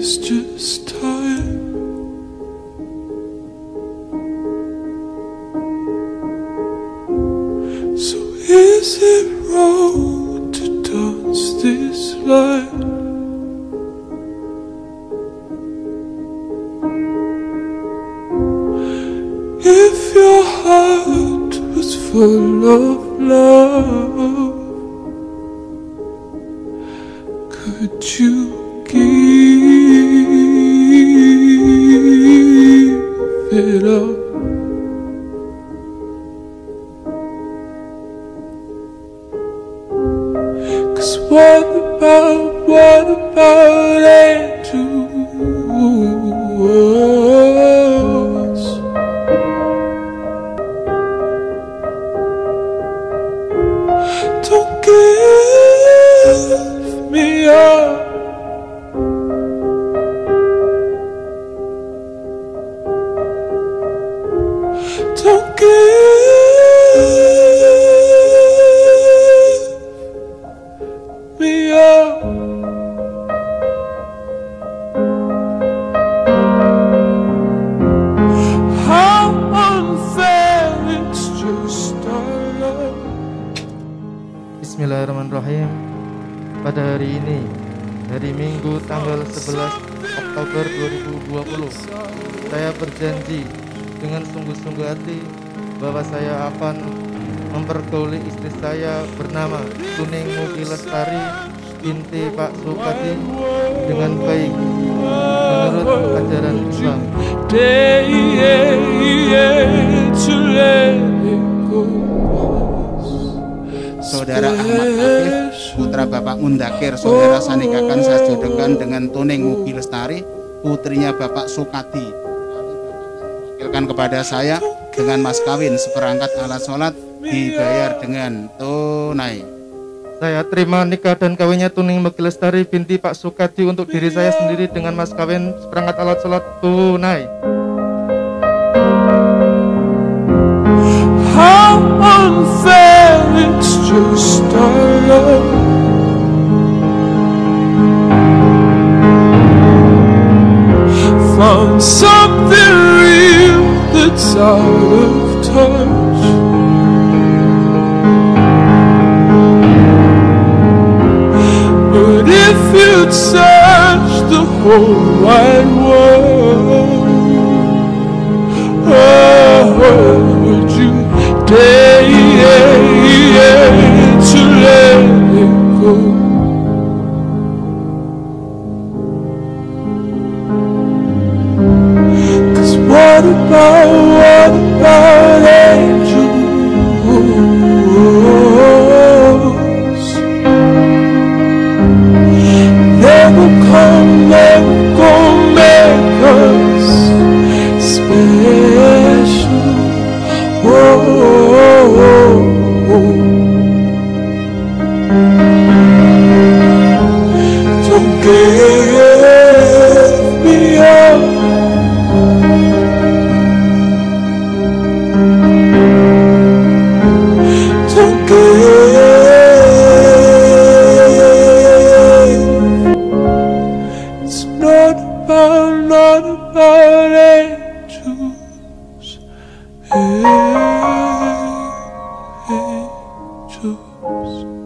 is just time. So is it wrong to dance this line? If your heart was full of love, could you give it up? Cause what about angels? Don't give me up. Don't give me up. How unfair, it's just our love. Bismillahirrahmanirrahim. Pada hari ini, hari Minggu tanggal 11 Oktober 2020, saya berjanji dengan sungguh-sungguh hati bahwa saya akan mempergauli istri saya bernama Tuning Mugi Lestari binti Pak Sukati dengan baik menurut ajaran Islam. Saudara Ahmad Afif, putra Bapak Mundakir, saudara sanikakan saya jodohkan dengan Tuning Mugi Lestari, putrinya Bapak Sukati. Wakilkan kepada saya dengan mas kawin seperangkat alat sholat dibayar dengan tunai. Saya terima nikah dan kawinnya Tuning Mugi Lestari binti Pak Sukati untuk diri saya sendiri dengan mas kawin seperangkat alat sholat tunai. How unfair, it's just our love. Found something real that's out of touch. But if you'd search the whole wide world, would you dare to let it go? Cause what about angels? Never come make us special. Don't give me up. Don't give. It's not about angels. Angels.